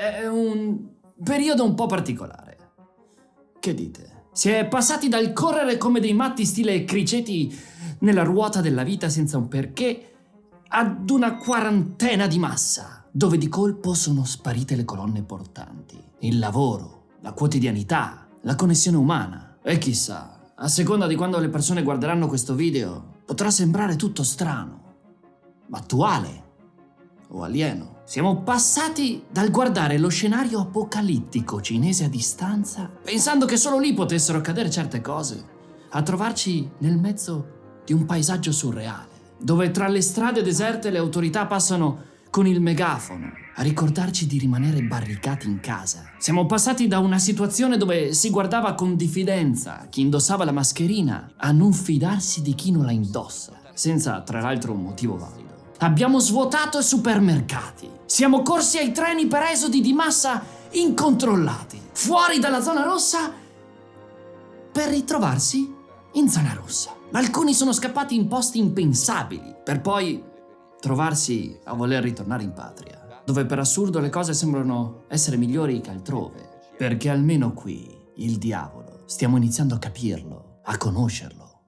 è un periodo un po' particolare. Che dite? Si è passati dal correre come dei matti stile criceti nella ruota della vita senza un perché ad una quarantena di massa, dove di colpo sono sparite le colonne portanti, il lavoro, la quotidianità, la connessione umana. E chissà, a seconda di quando le persone guarderanno questo video, potrà sembrare tutto strano, attuale o alieno. Siamo passati dal guardare lo scenario apocalittico cinese a distanza, pensando che solo lì potessero accadere certe cose, a trovarci nel mezzo di un paesaggio surreale, dove tra le strade deserte le autorità passano con il megafono a ricordarci di rimanere barricati in casa. Siamo passati da una situazione dove si guardava con diffidenza chi indossava la mascherina a non fidarsi di chi non la indossa, senza tra l'altro un motivo valido. Abbiamo svuotato i supermercati. Siamo corsi ai treni per esodi di massa incontrollati, fuori dalla zona rossa per ritrovarsi in zona rossa. Alcuni sono scappati in posti impensabili per poi trovarsi a voler ritornare in patria, dove per assurdo le cose sembrano essere migliori che altrove, perché almeno qui il diavolo stiamo iniziando a capirlo, a conoscerlo,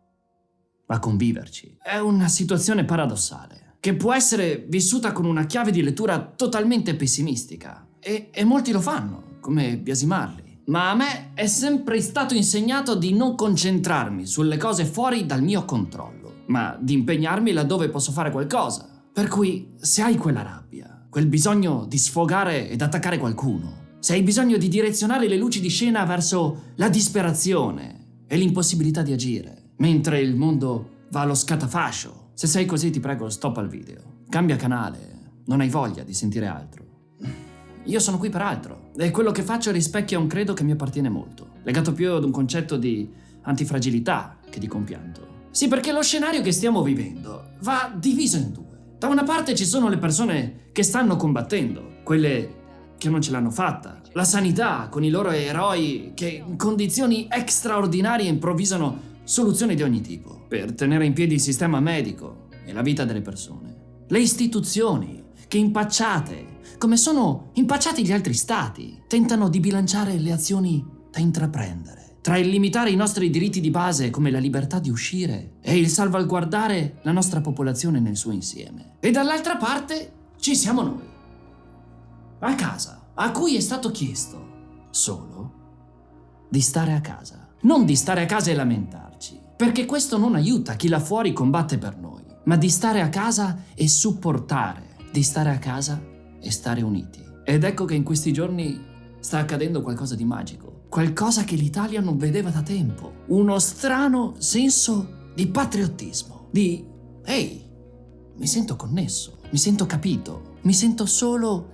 a conviverci. È una situazione paradossale che può essere vissuta con una chiave di lettura totalmente pessimistica e molti lo fanno, come biasimarli. Ma a me è sempre stato insegnato di non concentrarmi sulle cose fuori dal mio controllo, ma di impegnarmi laddove posso fare qualcosa. Per cui, se hai quella rabbia, quel bisogno di sfogare ed attaccare qualcuno, se hai bisogno di direzionare le luci di scena verso la disperazione e l'impossibilità di agire, mentre il mondo va allo scatafascio, se sei così ti prego stop al video, cambia canale, non hai voglia di sentire altro. Io sono qui per altro e quello che faccio rispecchia un credo che mi appartiene molto, legato più ad un concetto di antifragilità che di compianto. Sì, perché lo scenario che stiamo vivendo va diviso in due. Da una parte ci sono le persone che stanno combattendo, quelle che non ce l'hanno fatta, la sanità con i loro eroi che in condizioni straordinarie improvvisano soluzioni di ogni tipo per tenere in piedi il sistema medico e la vita delle persone. Le istituzioni che impacciate, come sono impacciati gli altri stati, tentano di bilanciare le azioni da intraprendere tra il limitare i nostri diritti di base come la libertà di uscire e il salvaguardare la nostra popolazione nel suo insieme. E dall'altra parte ci siamo noi, a casa, a cui è stato chiesto solo di stare a casa. Non di stare a casa e lamentarci, perché questo non aiuta chi là fuori combatte per noi, ma di stare a casa e supportare, di stare a casa e stare uniti. Ed ecco che in questi giorni sta accadendo qualcosa di magico, qualcosa che l'Italia non vedeva da tempo, uno strano senso di patriottismo, di ehi, mi sento connesso, mi sento capito, mi sento solo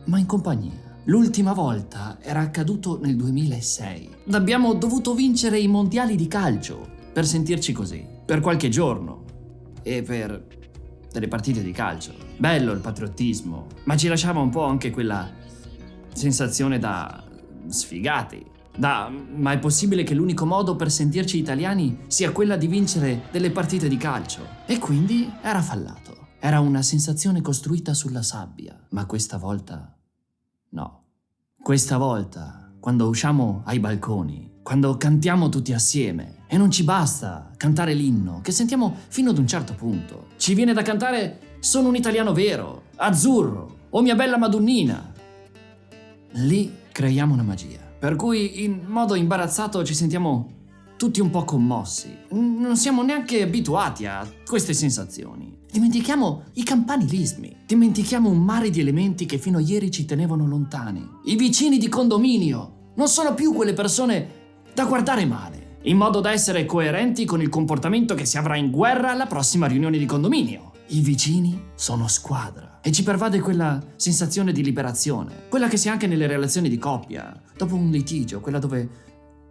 ma in compagnia. L'ultima volta era accaduto nel 2006. Abbiamo dovuto vincere i mondiali di calcio per sentirci così, per qualche giorno e per delle partite di calcio. Bello il patriottismo, ma ci lasciava un po' anche quella sensazione da sfigati, ma è possibile che l'unico modo per sentirci italiani sia quella di vincere delle partite di calcio? E quindi era fallato. Era una sensazione costruita sulla sabbia, ma questa volta no. Questa volta, quando usciamo ai balconi, quando cantiamo tutti assieme, e non ci basta cantare l'inno, che sentiamo fino ad un certo punto. Ci viene da cantare Sono un italiano vero, Azzurro, o Mia bella Madonnina. Lì creiamo una magia, per cui in modo imbarazzato ci sentiamo tutti un po' commossi. Non siamo neanche abituati a queste sensazioni. Dimentichiamo i campanilismi, dimentichiamo un mare di elementi che fino a ieri ci tenevano lontani. I vicini di condominio non sono più quelle persone da guardare male, in modo da essere coerenti con il comportamento che si avrà in guerra alla prossima riunione di condominio. I vicini sono squadra e ci pervade quella sensazione di liberazione, quella che si ha anche nelle relazioni di coppia, dopo un litigio, quella dove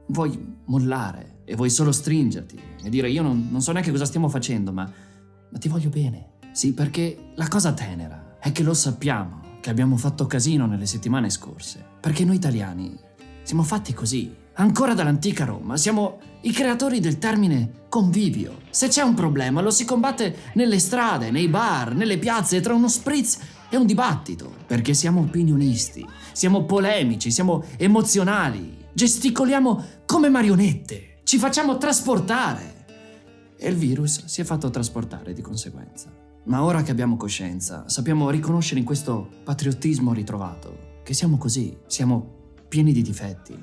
vuoi mollare e vuoi solo stringerti e dire io non so neanche cosa stiamo facendo, ma ti voglio bene. Sì, perché la cosa tenera è che lo sappiamo che abbiamo fatto casino nelle settimane scorse, perché noi italiani siamo fatti così. Ancora dall'antica Roma siamo i creatori del termine convivio. Se c'è un problema lo si combatte nelle strade, nei bar, nelle piazze, tra uno spritz e è un dibattito, perché siamo opinionisti, siamo polemici, siamo emozionali, gesticoliamo come marionette, ci facciamo trasportare. E il virus si è fatto trasportare di conseguenza. Ma ora che abbiamo coscienza, sappiamo riconoscere in questo patriottismo ritrovato che siamo così, siamo pieni di difetti,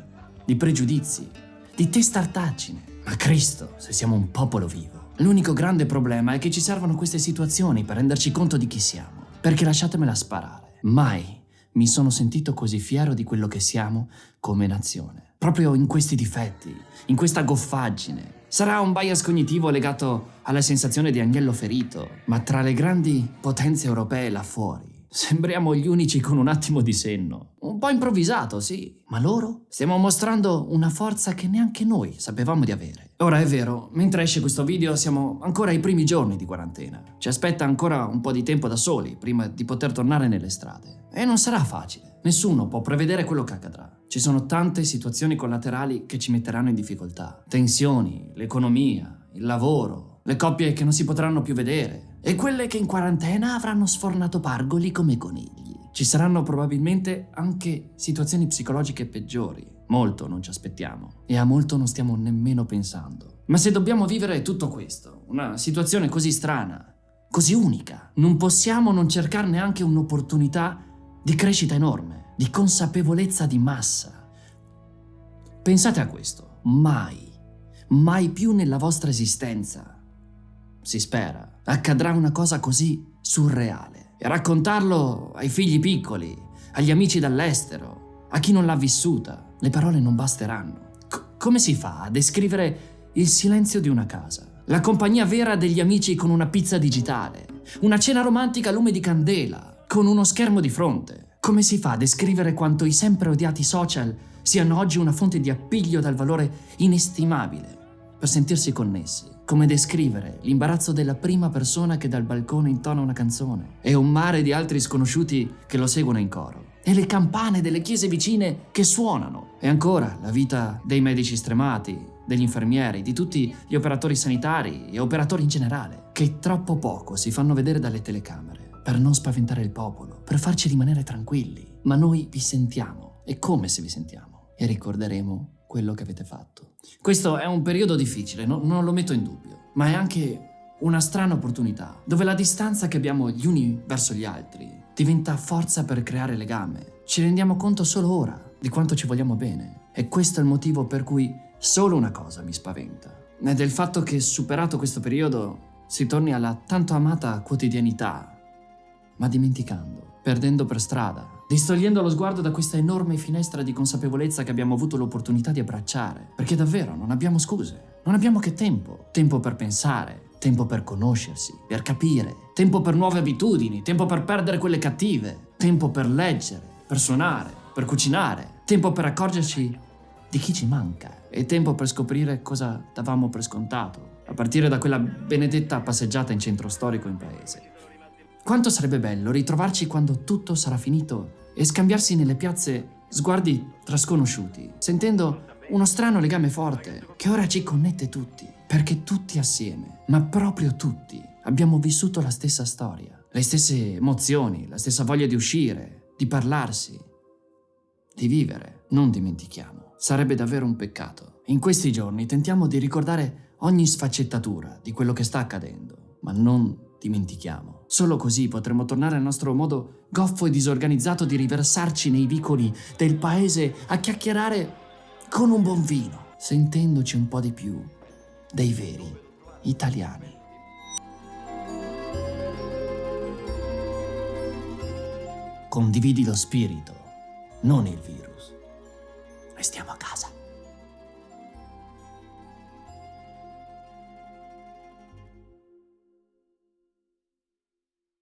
di pregiudizi, di testardaggine. Ma Cristo, se siamo un popolo vivo. L'unico grande problema è che ci servono queste situazioni per renderci conto di chi siamo. Perché lasciatemela sparare, mai mi sono sentito così fiero di quello che siamo come nazione. Proprio in questi difetti, in questa goffaggine. Sarà un bias cognitivo legato alla sensazione di agnello ferito, ma tra le grandi potenze europee là fuori sembriamo gli unici con un attimo di senno. Un po' improvvisato, sì, ma loro stiamo mostrando una forza che neanche noi sapevamo di avere. Ora è vero, mentre esce questo video siamo ancora ai primi giorni di quarantena. Ci aspetta ancora un po' di tempo da soli prima di poter tornare nelle strade. E non sarà facile. Nessuno può prevedere quello che accadrà. Ci sono tante situazioni collaterali che ci metteranno in difficoltà. Tensioni, l'economia, il lavoro, le coppie che non si potranno più vedere e quelle che in quarantena avranno sfornato pargoli come conigli. Ci saranno probabilmente anche situazioni psicologiche peggiori. Molto non ci aspettiamo e a molto non stiamo nemmeno pensando. Ma se dobbiamo vivere tutto questo, una situazione così strana, così unica, non possiamo non cercare neanche un'opportunità di crescita enorme, di consapevolezza di massa. Pensate a questo, mai più nella vostra esistenza, si spera, accadrà una cosa così surreale. E raccontarlo ai figli piccoli, agli amici dall'estero, a chi non l'ha vissuta, le parole non basteranno. Come si fa a descrivere il silenzio di una casa? La compagnia vera degli amici con una pizza digitale, una cena romantica a lume di candela, con uno schermo di fronte. Come si fa a descrivere quanto i sempre odiati social siano oggi una fonte di appiglio dal valore inestimabile per sentirsi connessi? Come descrivere l'imbarazzo della prima persona che dal balcone intona una canzone e un mare di altri sconosciuti che lo seguono in coro? E le campane delle chiese vicine che suonano? E ancora la vita dei medici stremati, degli infermieri, di tutti gli operatori sanitari e operatori in generale, che troppo poco si fanno vedere dalle telecamere per non spaventare il popolo, per farci rimanere tranquilli. Ma noi vi sentiamo, e come se vi sentiamo, e ricorderemo quello che avete fatto. Questo è un periodo difficile, non lo metto in dubbio, ma è anche una strana opportunità, dove la distanza che abbiamo gli uni verso gli altri diventa forza per creare legame. Ci rendiamo conto solo ora di quanto ci vogliamo bene. E questo è il motivo per cui solo una cosa mi spaventa, ed è il fatto che, superato questo periodo, si torni alla tanto amata quotidianità, ma dimenticando, perdendo per strada, distogliendo lo sguardo da questa enorme finestra di consapevolezza che abbiamo avuto l'opportunità di abbracciare. Perché davvero non abbiamo scuse, non abbiamo che tempo. Tempo per pensare, tempo per conoscersi, per capire, tempo per nuove abitudini, tempo per perdere quelle cattive, tempo per leggere, per suonare, per cucinare, tempo per accorgerci di chi ci manca e tempo per scoprire cosa davamo per scontato, a partire da quella benedetta passeggiata in centro storico in paese. Quanto sarebbe bello ritrovarci quando tutto sarà finito e scambiarsi nelle piazze sguardi tra sconosciuti, sentendo uno strano legame forte che ora ci connette tutti, perché tutti assieme, ma proprio tutti, abbiamo vissuto la stessa storia, le stesse emozioni, la stessa voglia di uscire, di parlarsi, di vivere. Non dimentichiamo, sarebbe davvero un peccato. In questi giorni tentiamo di ricordare ogni sfaccettatura di quello che sta accadendo, ma non dimentichiamo. Solo così potremo tornare al nostro modo goffo e disorganizzato di riversarci nei vicoli del paese a chiacchierare con un buon vino, sentendoci un po' di più dei veri italiani. Condividi lo spirito, non il virus. Restiamo a casa.